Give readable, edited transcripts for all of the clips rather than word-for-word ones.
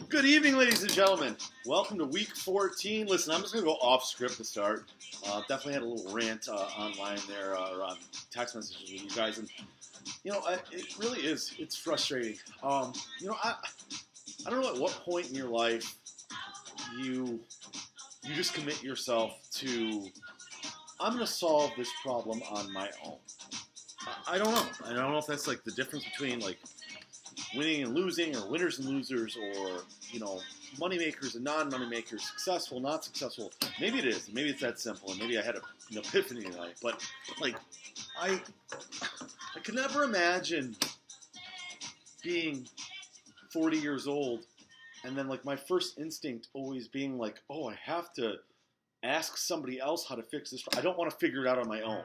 Good evening, ladies and gentlemen. Welcome to week 14. Listen, I'm just going to go off script to start. Definitely had a little rant online there, or on text messages with you guys. And, it really is. It's frustrating. I don't know at what point in your life you just commit yourself to, I'm going to solve this problem on my own. I don't know. I don't know if that's like the difference between like winning and losing, or winners and losers, or, money makers and non-money makers, successful, not successful. Maybe it is. Maybe it's that simple, and maybe I had an epiphany tonight. But, I could never imagine being 40 years old, and then, my first instinct always being like, oh, I have to ask somebody else how to fix this. I don't want to figure it out on my own.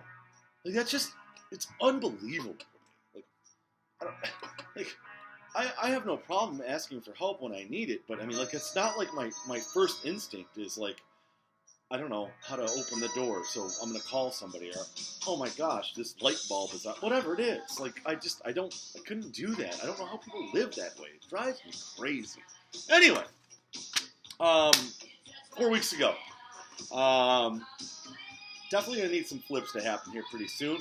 That's just, it's unbelievable. I have no problem asking for help when I need it, but it's not like my first instinct is I don't know how to open the door, so I'm going to call somebody, or, oh my gosh, this light bulb is up, whatever it is. I couldn't do that. I don't know how people live that way. It drives me crazy. Anyway, 4 weeks ago, definitely going to need some flips to happen here pretty soon.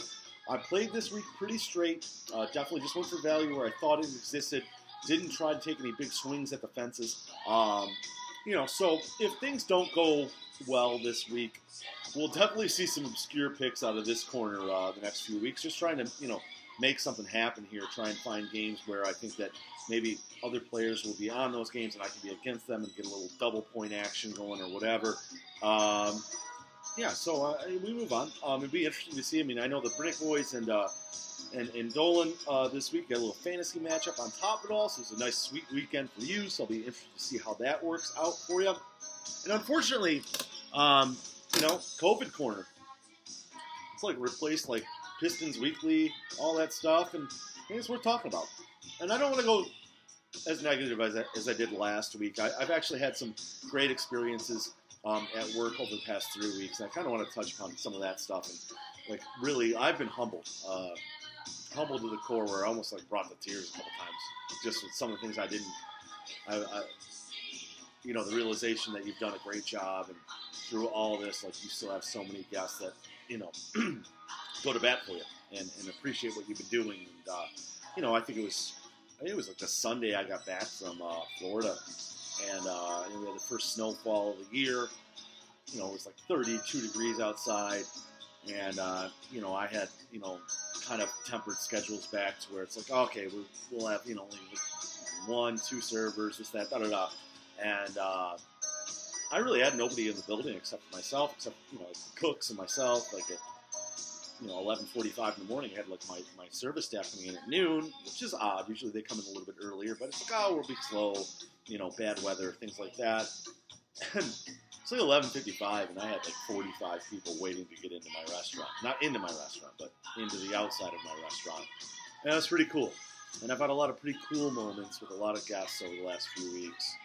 I played this week pretty straight. Definitely just went for value where I thought it existed. Didn't try to take any big swings at the fences. So if things don't go well this week, we'll definitely see some obscure picks out of this corner the next few weeks. Just trying to, make something happen here. Try and find games where I think that maybe other players will be on those games and I can be against them and get a little double point action going or whatever. So we move on. It'd be interesting to see. I know the Brinick boys and Dolan this week got a little fantasy matchup on top of it all, so it's a nice, sweet weekend for you. So I'll be interested to see how that works out for you. And unfortunately, COVID corner. It's replaced Pistons Weekly, all that stuff, and it's worth talking about. And I don't want to go as negative as I did last week. I've actually had some great experiences at work over the past 3 weeks, and I kind of want to touch upon some of that stuff. And really, I've been humbled to the core, where I almost brought the tears a couple times, just with some of the things I didn't. The realization that you've done a great job, and through all this, you still have so many guests that go to bat for you and appreciate what you've been doing. And I think it was the Sunday I got back from Florida. And we had the first snowfall of the year. It was 32 degrees outside. And, I had, kind of tempered schedules back to where it's okay, we'll have, only 1-2 servers, this, that, da-da-da. And I really had nobody in the building except for myself, except, the cooks and myself. At 11:45 in the morning, I had my service staff coming in at noon, which is odd. Usually they come in a little bit earlier, but it's we'll be slow, bad weather, things like that. And it's 11:55, and I had 45 people waiting to get into my restaurant. Not into my restaurant, but into the outside of my restaurant. And that's pretty cool. And I've had a lot of pretty cool moments with a lot of guests over the last few weeks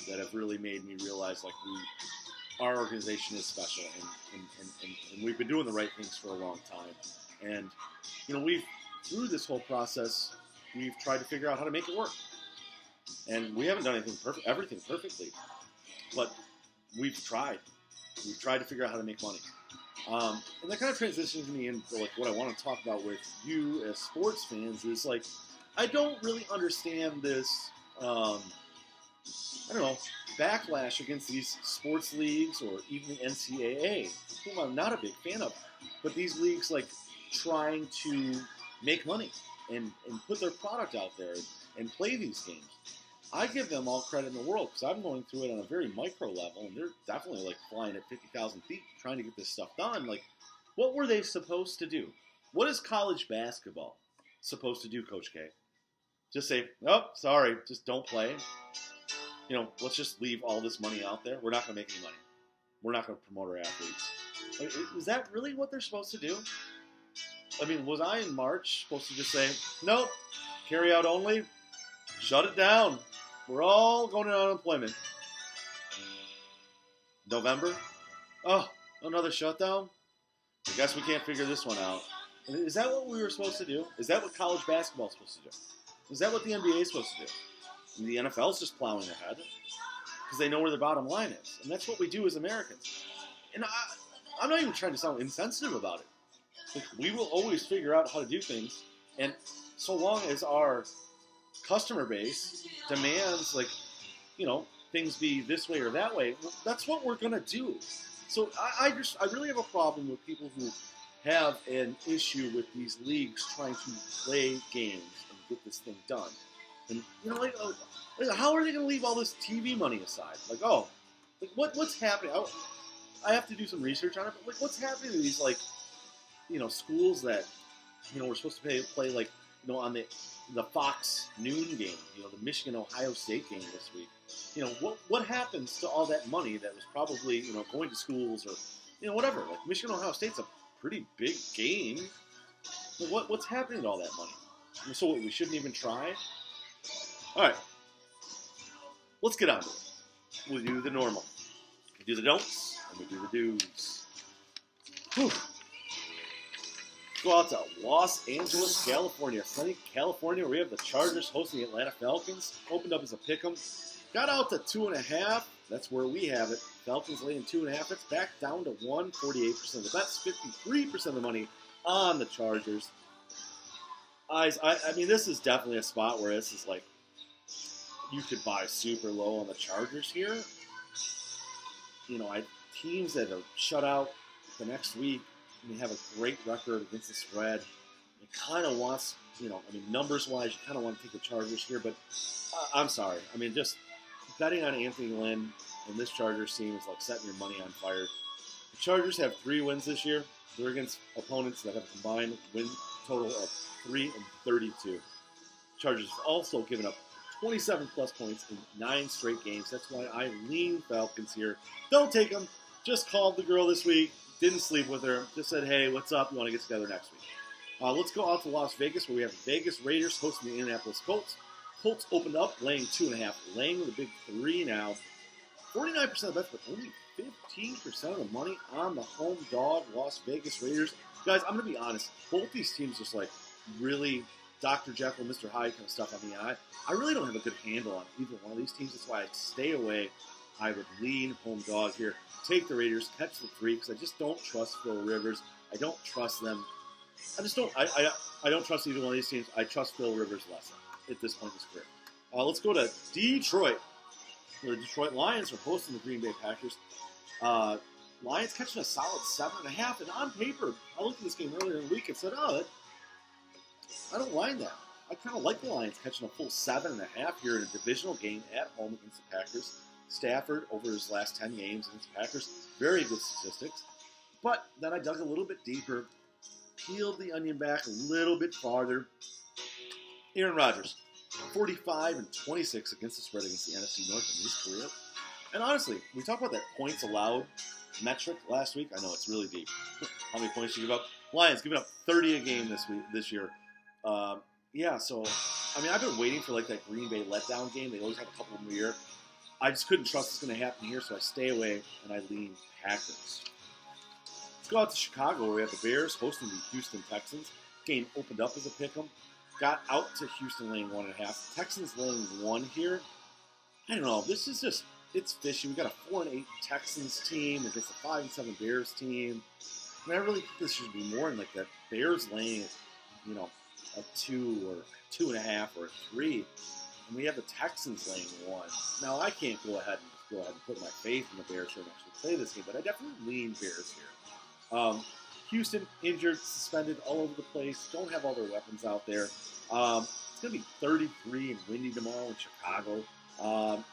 that have really made me realize our organization is special, and we've been doing the right things for a long time. And, through this whole process, we've tried to figure out how to make it work. And we haven't done everything perfectly, but we've tried. We've tried to figure out how to make money. And that kind of transitions me into what I want to talk about with you as sports fans is I don't really understand this, backlash against these sports leagues, or even the NCAA, whom I'm not a big fan of, but these leagues trying to make money and put their product out there and play these games. I give them all credit in the world, because I'm going through it on a very micro level, and they're definitely flying at 50,000 feet trying to get this stuff done. What were they supposed to do? What is college basketball supposed to do, Coach K? Just say, oh, sorry, just don't play. Let's just leave all this money out there. We're not going to make any money. We're not going to promote our athletes. Is that really what they're supposed to do? Was I in March supposed to just say, nope, carry out only, shut it down, we're all going on unemployment? November? Oh, another shutdown? I guess we can't figure this one out. Is that what we were supposed to do? Is that what college basketball is supposed to do? Is that what the NBA is supposed to do? And the NFL's just plowing ahead because they know where the bottom line is. And that's what we do as Americans. And I'm not even trying to sound insensitive about it. Like, we will always figure out how to do things. And so long as our customer base demands, like, things be this way or that way, well, that's what we're going to do. So I really have a problem with people who have an issue with these leagues trying to play games and get this thing done. And, how are they going to leave all this TV money aside? What's happening? I have to do some research on it, but, what's happening to these, schools that, we're supposed to play on the Fox noon game, the Michigan-Ohio State game this week. What happens to all that money that was probably, going to schools or, whatever. Like, Michigan-Ohio State's a pretty big game. What's happening to all that money? So we shouldn't even try? All right. Let's get on to it. We'll do the normal. We do the don'ts, and we do the do's. Whew. Go out to Los Angeles, California. Sunny California, where we have the Chargers hosting the Atlanta Falcons. Opened up as a pick'em. Got out to 2.5. That's where we have it. Falcons laying 2.5. It's back down to 1. 48% of the bets. 53% of the money on the Chargers. I mean, this is definitely a spot where this is like, you could buy super low on the Chargers here. Teams that are shut out the next week, and they have a great record against the spread. It kind of wants, numbers-wise, you kind of want to take the Chargers here, but I'm sorry. I mean, just betting on Anthony Lynn and this Chargers team is like setting your money on fire. The Chargers have 3 wins this year. They're against opponents that have a combined win total of 3-32. Chargers have also given up 27-plus points in 9 straight games. That's why I lean Falcons here. Don't take them. Just called the girl this week. Didn't sleep with her. Just said, hey, what's up? You want to get together next week? Let's go out to Las Vegas, where we have the Vegas Raiders hosting the Indianapolis Colts. Colts opened up laying 2.5, laying the big 3 now. 49% of the bets, but only 15% of the money on the home dog, Las Vegas Raiders. Guys, I'm going to be honest. Both these teams just really Dr. Jekyll, Mr. Hyde kind of stuff on the eye. I really don't have a good handle on either one of these teams. That's why I stay away. I would lean home dog here. Take the Raiders, catch the 3, because I just don't trust Phil Rivers. I don't trust them. I just don't. I don't trust either one of these teams. I trust Phil Rivers less at this point in his career. Let's go to Detroit, where the Detroit Lions are hosting the Green Bay Packers. Lions catching a solid 7.5, and on paper, I looked at this game earlier in the week and said, I don't mind that. I kind of like the Lions catching a full 7.5 here in a divisional game at home against the Packers. Stafford, over his last 10 games against the Packers, very good statistics. But then I dug a little bit deeper, peeled the onion back a little bit farther. Aaron Rodgers, 45-26 against the spread against the NFC North in his career. And honestly, we talked about that points allowed metric last week. I know it's really deep. How many points you give up? Lions giving up 30 a game this year. So I've been waiting for that Green Bay letdown game. They always have a couple of them a year. I just couldn't trust it's going to happen here, so I stay away and I lean Packers. Let's go out to Chicago, where we have the Bears hosting the Houston Texans. Game opened up as a pick'em. Got out to Houston laying 1.5. Texans laying 1 here. I don't know. This is just, it's fishy. We got a 4-8 Texans team against a 5-7 Bears team. I really think this should be more in that Bears laying, a 2 or 2.5 or a 3. And we have the Texans laying 1. Now, I can't go ahead and put my faith in the Bears here and actually play this game, but I definitely lean Bears here. Houston, injured, suspended, all over the place. Don't have all their weapons out there. It's going to be 33 and windy tomorrow in Chicago.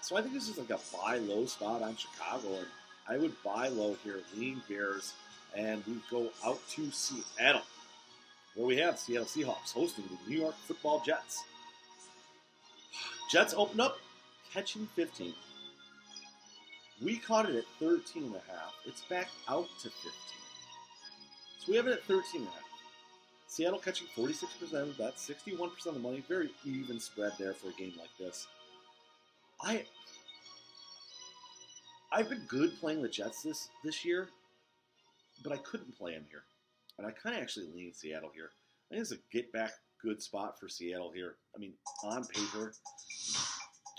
So I think this is a buy low spot on Chicago, and I would buy low here, lean Bears, and we go out to Seattle, where we have Seattle Seahawks hosting the New York Football Jets. Jets opened up, catching 15. We caught it at 13.5. It's back out to 15. So we have it at 13.5. Seattle catching 46% of the bets, 61% of the money. Very even spread there for a game like this. I've been good playing the Jets this year, but I couldn't play them here. And I kind of actually lean Seattle here. I think it's a get-back good spot for Seattle here. On paper,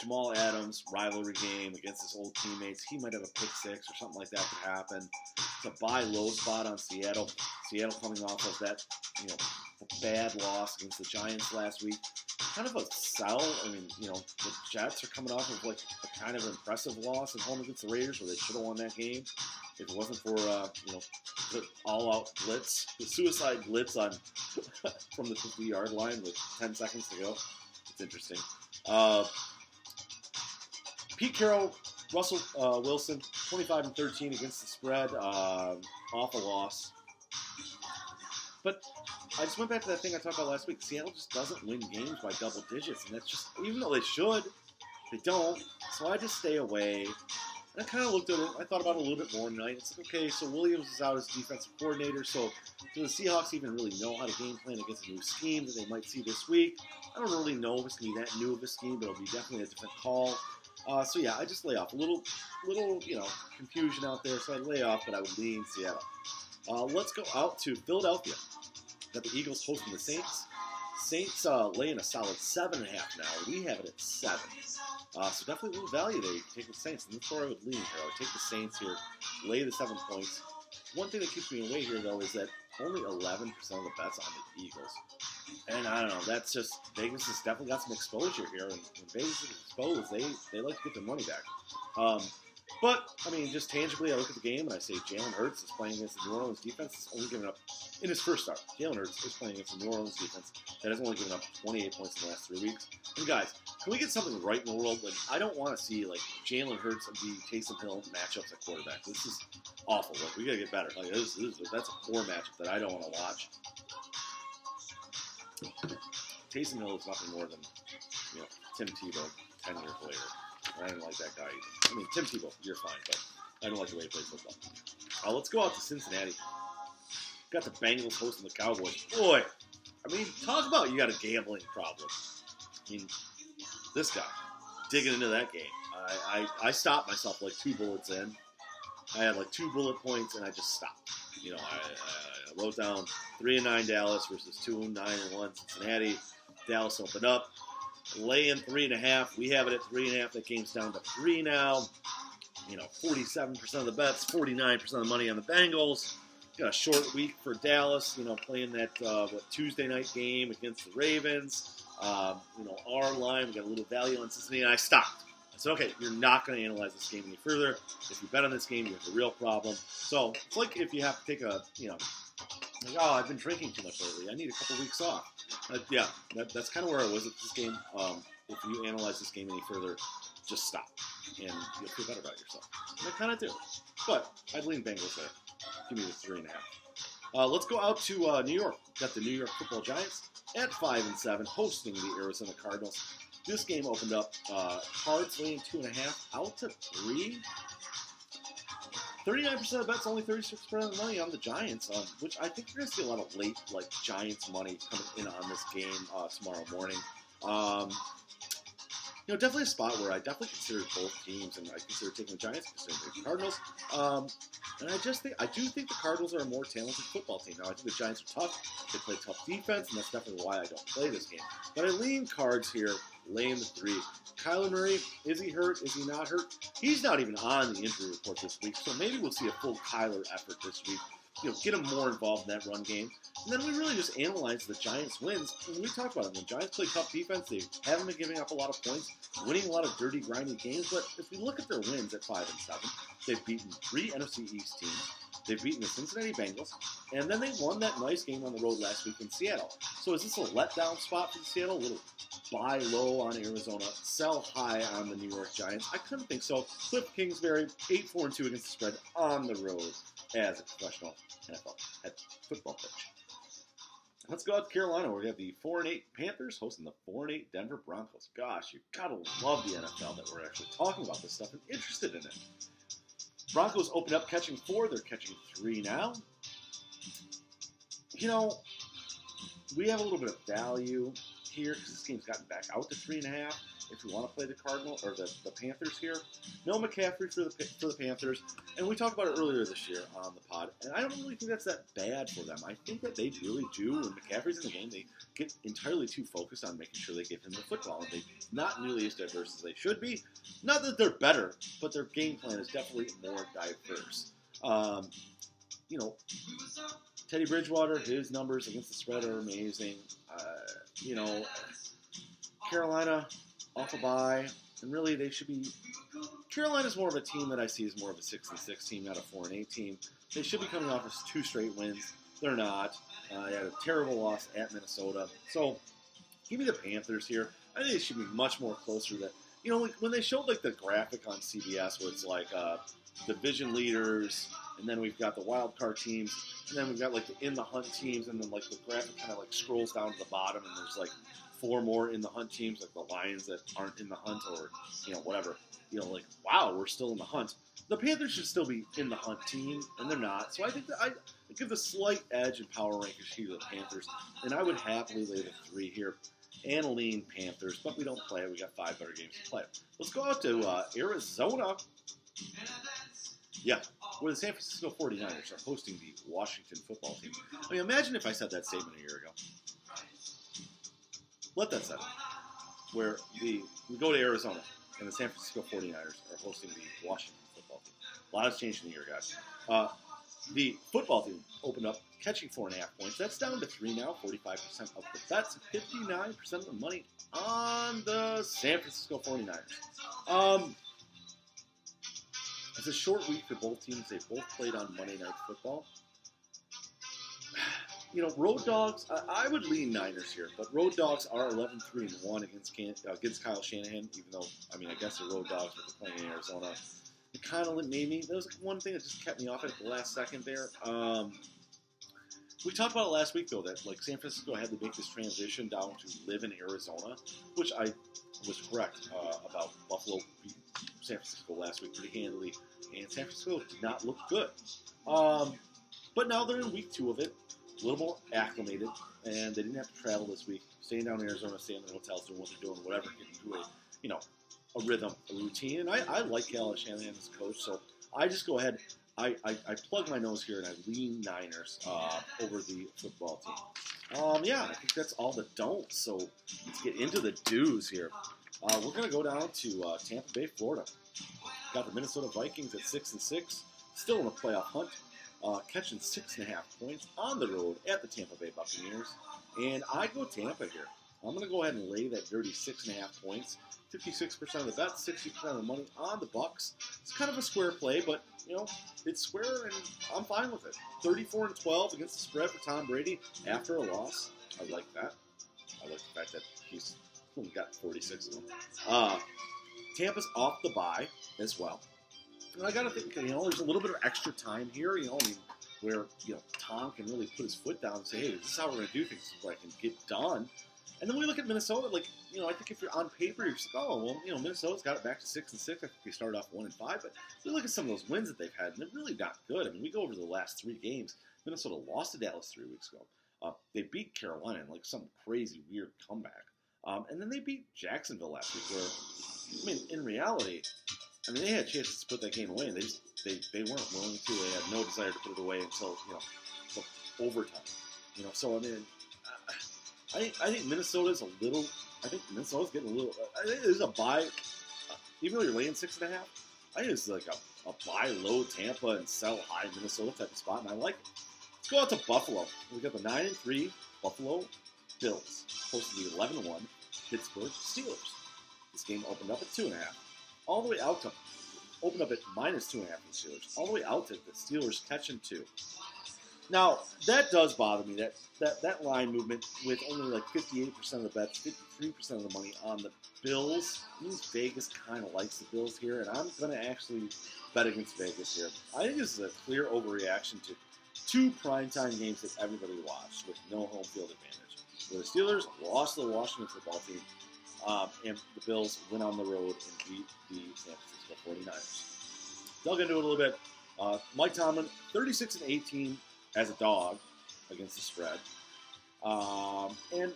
Jamal Adams, rivalry game against his old teammates. He might have a pick six or something like that could happen. It's a buy low spot on Seattle. Seattle coming off of that, bad loss against the Giants last week. Kind of a sell. I mean, the Jets are coming off of like a kind of impressive loss at home against the Raiders, where they should have won that game if it wasn't for the all-out blitz, the suicide blitz on from the 50-yard line with 10 seconds to go. It's interesting. Pete Carroll, Russell Wilson, 25-13 against the spread, off a loss. But I just went back to that thing I talked about last week. Seattle just doesn't win games by double digits, and that's just, even though they should, they don't. So I just stay away. And I kind of looked at it. I thought about it a little bit more tonight. It's like, okay, so Williams is out as defensive coordinator, so do the Seahawks even really know how to game plan against a new scheme that they might see this week? I don't really know if it's going to be that new of a scheme, but it'll be definitely a different call. So yeah, I just lay off. A little confusion out there, so I lay off, but I would lean Seattle. Let's go out to Philadelphia. Got the Eagles hosting the Saints. Saints laying a solid 7.5 now. We have it at 7. So definitely a little value there. You can take the Saints, and that's where I would lean here. I would take the Saints here, lay the 7 points. One thing that keeps me away here, though, is that only 11% of the bets on the Eagles. And I don't know, that's just, Vegas has definitely got some exposure here, and when Vegas is exposed, they like to get their money back. But, I mean, just tangibly, I look at the game and I say Jalen Hurts is playing against the New Orleans defense. It's only given up, in his first start, Jalen Hurts is playing against the New Orleans defense that has only given up 28 points in the last 3 weeks. And guys, can we get something right in the world? Like, I don't want to see, like, Jalen Hurts and the Taysom Hill matchups at quarterback. This is awful. Like, we got to get better. Like, that's a poor matchup that I don't want to watch. Taysom Hill is nothing more than, Tim Tebow 10 years later. I didn't like that guy either. I mean, Tim Tebow, you're fine, but I don't like the way he plays football. Let's go out to Cincinnati. Got the Bengals hosting the Cowboys. Boy, I mean, talk about you got a gambling problem. I mean, this guy, digging into that game. I stopped myself like 2 bullets in. I had like 2 bullet points, and I just stopped. I wrote down 3-9 Dallas versus 2-9-1 Cincinnati. Dallas opened up. Laying 3.5. We have it at 3.5. That game's down to 3 now. 47% of the bets, 49% of the money on the Bengals. Got a short week for Dallas, playing that Tuesday night game against the Ravens. Our line, we got a little value on Cincinnati, and I stopped. I said, okay, you're not going to analyze this game any further. If you bet on this game, you have a real problem. So it's like if you have to take I've been drinking too much lately. I need a couple weeks off. That's kind of where I was at this game. If you analyze this game any further, just stop, and you'll feel better about yourself. And I kind of do. But I'd lean Bengals there. Give me the 3.5. Let's go out to New York. Got the New York Football Giants at 5-7, hosting the Arizona Cardinals. This game opened up Cards laying 2.5 out to 3. 39% of the bets, only 36% of the money on the Giants, which I think you're going to see a lot of late, Giants money coming in on this game tomorrow morning. Definitely a spot where I definitely consider both teams, and I consider taking the Giants, consider the Cardinals. And I do think the Cardinals are a more talented football team. Now, I think the Giants are tough. They play tough defense, and that's definitely why I don't play this game. But I lean Cards here, laying the 3. Kyler Murray, is he hurt? Is he not hurt? He's not even on the injury report this week, so maybe we'll see a full Kyler effort this week. Get him more involved in that run game. And then we really just analyze the Giants' wins. When we talk about it, the Giants play tough defense. They haven't been giving up a lot of points, winning a lot of dirty, grimy games. But if we look at their wins at 5-7, they've beaten 3 NFC East teams. They've beaten the Cincinnati Bengals. And then they won that nice game on the road last week in Seattle. So is this a letdown spot for Seattle? A little buy low on Arizona, sell high on the New York Giants? I couldn't think so. Cliff Kingsbury, 8-4-2 against the spread on the road as a professional NFL head football coach. Let's go out to Carolina, where we have the 4-8 Panthers hosting the 4-8 Denver Broncos. Gosh, you gotta love the NFL that we're actually talking about this stuff and interested in it. Broncos open up catching 4. They're catching 3 now. We have a little bit of value here because this game's gotten back out to 3.5. if we want to play the Cardinals or the Panthers here. No McCaffrey for the Panthers, and we talked about it earlier this year on the pod. And I don't really think that's that bad for them. I think that they really do. When McCaffrey's in the game, they get entirely too focused on making sure they give him the football, and they're not nearly as diverse as they should be. Not that they're better, but their game plan is definitely more diverse. You know, Teddy Bridgewater, his numbers against the spread are amazing. You know, Carolina off a bye, and really they should be. Carolina's more of a team that I see as more of a 6-6 team, not a 4-8 team. They should be coming off as 2 straight wins. They're not. They had a terrible loss at Minnesota. So give me the Panthers here. I think it should be much more closer. That you know, when they showed like the graphic on CBS where it's like division leaders, and then we've got the wild card teams, and then we've got like the in the hunt teams, and then like the graphic kind of like scrolls down to the bottom, and there's like 4 more in the hunt teams, like the Lions that aren't in the hunt, or you know whatever. You know, like wow, we're still in the hunt. The Panthers should still be in the hunt team, and they're not. So I think that I give the slight edge in power rankings to the Panthers, and I would happily lay the 3 here and lean Panthers, but we don't play it. We got 5 better games to play. Let's go out to Arizona. Yeah, where the San Francisco 49ers are hosting the Washington football team. I mean, imagine if I said that statement a year ago. Let that settle. Where we go to Arizona, and the San Francisco 49ers are hosting the Washington football team. A lot has changed in the year, guys. The football team opened up catching 4.5 points. That's down to 3 now, 45% of the bets, 59% of the money on the San Francisco 49ers. It's a short week for both teams. They both played on Monday Night Football. You know, road dogs, I would lean Niners here, but road dogs are 11-3-1 against Kyle Shanahan, even though, I mean, I guess they're road dogs, but they're playing in Arizona. It kind of made me, there was one thing that just kept me off at the last second there. We talked about it last week, though, that like San Francisco had to make this transition down to live in Arizona, which I was correct about. Buffalo beat San Francisco last week pretty handily, and San Francisco did not look good. But now they're in week 2 of it, a little more acclimated, and they didn't have to travel this week. Staying down in Arizona, staying in their hotels, doing what they're doing, whatever, getting to a rhythm, a routine. And I like Kyle Shanahan as coach, so I just go ahead. I plug my nose here and I lean Niners over the football team. Yeah, I think that's all the don'ts. So let's get into the do's here. We're going to go down to Tampa Bay, Florida. Got the Minnesota Vikings at 6-6, still in a playoff hunt, catching 6.5 points on the road at the Tampa Bay Buccaneers. And I go Tampa here. I'm going to go ahead and lay that dirty 6.5 points. 56% of the bet, 60% of the money on the Bucs. It's kind of a square play, but you know it's square, and I'm fine with it. 34-12 against the spread for Tom Brady after a loss. I like that. I like the fact that he's only got 46 of them. Tampa's off the bye as well. And I got to think, there's a little bit of extra time here, where, Tom can really put his foot down and say, hey, this is how we're going to do things so I can get done. And then we look at Minnesota, I think if you're on paper, you're just like, oh, well, Minnesota's got it back to 6-6. I think they started off 1-5, but we look at some of those wins that they've had, and they're really not good. I mean, we go over the last 3 games. Minnesota lost to Dallas 3 weeks ago. They beat Carolina in some crazy, weird comeback. And then they beat Jacksonville last week, where, in reality, they had chances to put that game away, and they weren't willing to. They had no desire to put it away until overtime. So I think Minnesota's Minnesota's getting a little. I think there's a buy, even though you're laying 6.5. I think this is like a buy low Tampa and sell high Minnesota type of spot, and I like it. Let's go out to Buffalo. We got the 9-3 Buffalo Bills hosting the 11-1 Pittsburgh Steelers. This game opened up at 2.5. All the way out to opened up at -2.5 for the Steelers. All the way out to the Steelers catching 2. Now, that does bother me, that line movement with only 58% of the bets, 53% of the money on the Bills. Means Vegas kind of likes the Bills here, and I'm going to actually bet against Vegas here. I think this is a clear overreaction to 2 primetime games that everybody watched with no home field advantage. Where the Steelers lost to the Washington football team, and the Bills went on the road and beat the San Francisco 49ers. Dug into it a little bit. Mike Tomlin, 36-18 as a dog against the spread. And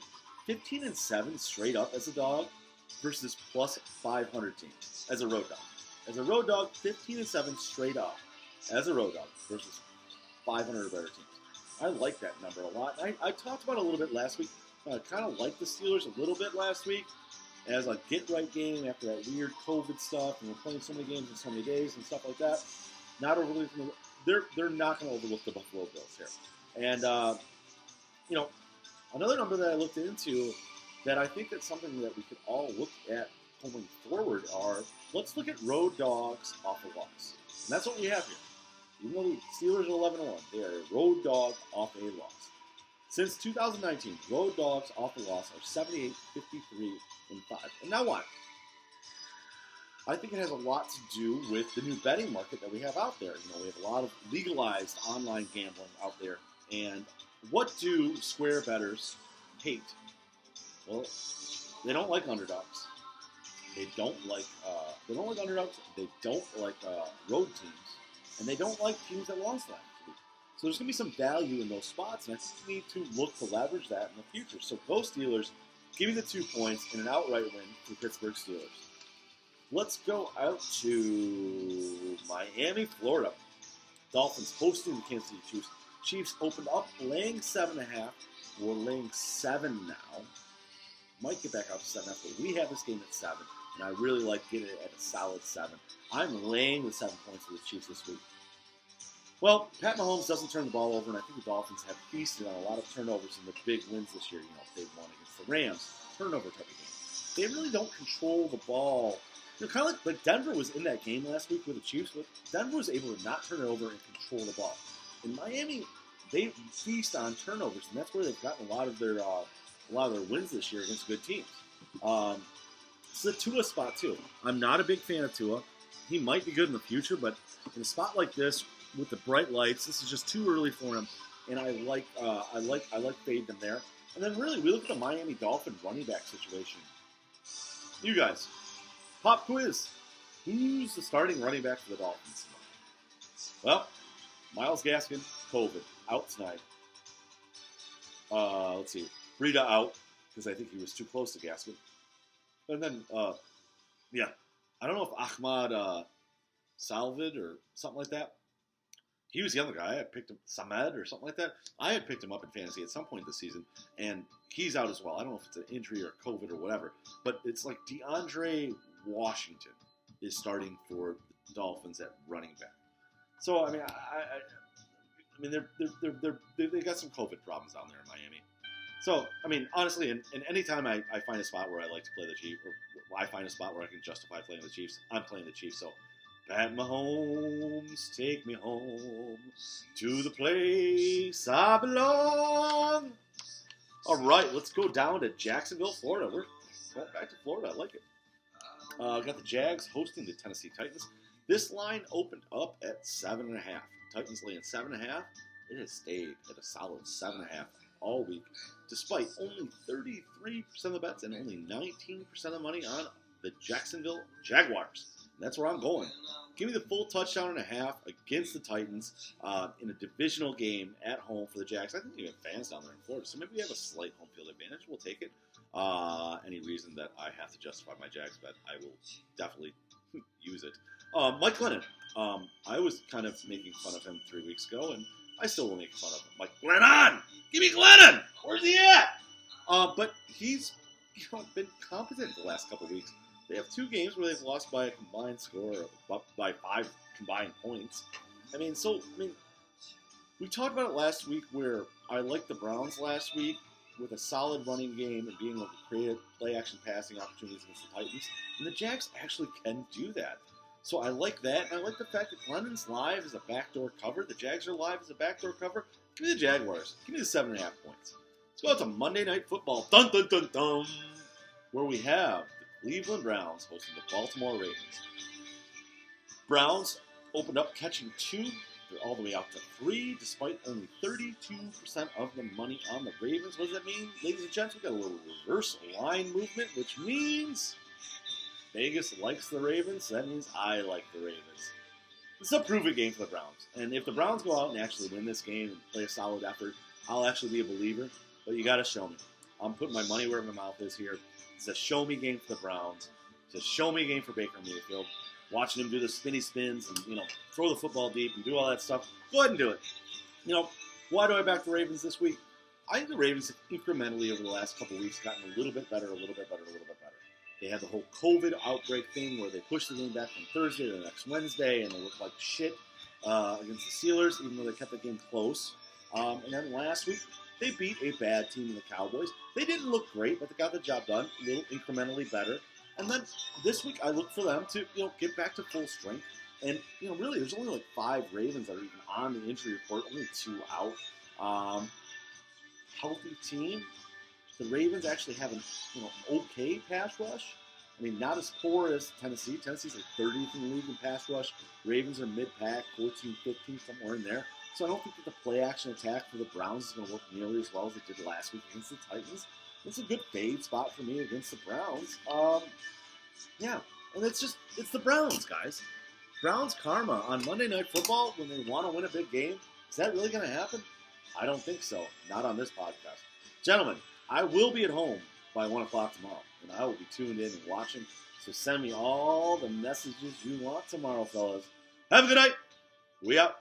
15-7 straight up as a dog versus plus 500 team as a road dog. As a road dog, 15-7 straight up as a road dog versus 500 or better teams. I like that number a lot. I talked about it a little bit last week. I kind of liked the Steelers a little bit last week as a get-right game after that weird COVID stuff, and we're playing so many games in so many days and stuff like that. Not overlooking they're not going to overlook the Buffalo Bills here. And, another number that I looked into that I think that's something that we could all look at going forward are, let's look at road dogs off a loss. And that's what we have here. Even though the Steelers are 11-1, they are a road dog off a loss. Since 2019, road dogs off a loss are 78, 53, and 5. And now why? I think it has a lot to do with the new betting market that we have out there. We have a lot of legalized online gambling out there. And what do square bettors hate? Well, they don't like underdogs. They don't like underdogs. They don't like road teams, and they don't like teams that lost last week. So there's going to be some value in those spots, and I think we need to look to leverage that in the future. So go Steelers. Give me the 2 points in an outright win for the Pittsburgh Steelers. Let's go out to Miami, Florida. Dolphins hosting the Kansas City Chiefs. Chiefs opened up laying 7.5. We're laying 7 now. Might get back out to 7.5, but we have this game at 7, and I really like getting it at a solid 7. I'm laying the 7 points for the Chiefs this week. Well, Pat Mahomes doesn't turn the ball over, and I think the Dolphins have feasted on a lot of turnovers in the big wins this year. They've won against the Rams, turnover type of game. They really don't control the ball. Kind of like Denver was in that game last week with the Chiefs, but Denver was able to not turn it over and control the ball. In Miami, they feast on turnovers, and that's where they've gotten a lot of their wins this year against good teams. It's the Tua spot too. I'm not a big fan of Tua. He might be good in the future, but in a spot like this with the bright lights, this is just too early for him. And I like fading them there. And then really, we look at the Miami Dolphin running back situation. You guys, pop quiz. Who's the starting running back for the Dolphins? Well, Myles Gaskin, COVID, out tonight. Let's see. Breida out, because I think he was too close to Gaskin. And then, I don't know if Ahmad Salvid or something like that. He was the other guy. I had picked him, Samed or something like that. I had picked him up in fantasy at some point this season, and he's out as well. I don't know if it's an injury or COVID or whatever, but it's like DeAndre Washington is starting for the Dolphins at running back. So, I mean, they got some COVID problems down there in Miami. So, I mean, honestly, and any time I find a spot where I like to play the Chiefs, or I find a spot where I can justify playing the Chiefs, I'm playing the Chiefs. So, Pat Mahomes, take me home to the place I belong. All right, let's go down to Jacksonville, Florida. We're going back to Florida. I like it. Got the Jags hosting the Tennessee Titans. This line opened up at 7.5. Titans laying 7.5. It has stayed at a solid 7.5 all week, despite only 33% of the bets and only 19% of the money on the Jacksonville Jaguars. And that's where I'm going. Give me the full touchdown and a half against the Titans in a divisional game at home for the Jags. I think you have fans down there in Florida, so maybe we have a slight home field advantage. We'll take it. Any reason that I have to justify my Jags bet, I will definitely use it. Mike Glennon. I was kind of making fun of him 3 weeks ago, and I still will make fun of him. Mike Glennon! Give me Glennon! Where's he at? But he's been competent the last couple of weeks. They have 2 games where they've lost by a combined score of by 5 combined points. We talked about it last week where I liked the Browns last week with a solid running game and being able to create play-action passing opportunities against the Titans. And the Jags actually can do that. So I like that, and I like the fact that Glennon's live as a backdoor cover. The Jags are live as a backdoor cover. Give me the Jaguars. Give me the 7.5 points. Let's go out to Monday Night Football. Dun, dun, dun, dun. Where we have the Cleveland Browns hosting the Baltimore Ravens. Browns opened up catching 2. They're all the way out to 3, despite only 32% of the money on the Ravens. What does that mean? Ladies and gents, we got a little reverse line movement, which means Vegas likes the Ravens, so that means I like the Ravens. It's a prove-it game for the Browns. And if the Browns go out and actually win this game and play a solid effort, I'll actually be a believer. But you got to show me. I'm putting my money where my mouth is here. It's a show-me game for the Browns. It's a show-me game for Baker Mayfield. Watching him do the spinny spins and, throw the football deep and do all that stuff. Go ahead and do it. Why do I back the Ravens this week? I think the Ravens have incrementally over the last couple of weeks gotten a little bit better. They had the whole COVID outbreak thing where they pushed the game back from Thursday to the next Wednesday, and they looked like shit against the Steelers, even though they kept the game close. And then last week, they beat a bad team in the Cowboys. They didn't look great, but they got the job done, a little incrementally better. And then this week, I look for them to get back to full strength. And really, there's only like 5 Ravens that are even on the injury report, only 2 out. Healthy team. The Ravens actually have an okay pass rush. I mean, not as poor as Tennessee. Tennessee's like 30th in the league in pass rush. Ravens are mid-pack, 14, 15, somewhere in there. So I don't think that the play-action attack for the Browns is going to work nearly as well as it did last week against the Titans. It's a good fade spot for me against the Browns. Yeah, and it's the Browns, guys. Browns karma on Monday Night Football when they want to win a big game. Is that really going to happen? I don't think so. Not on this podcast. Gentlemen, I will be at home by 1 o'clock tomorrow, and I will be tuned in and watching. So send me all the messages you want tomorrow, fellas. Have a good night. We out.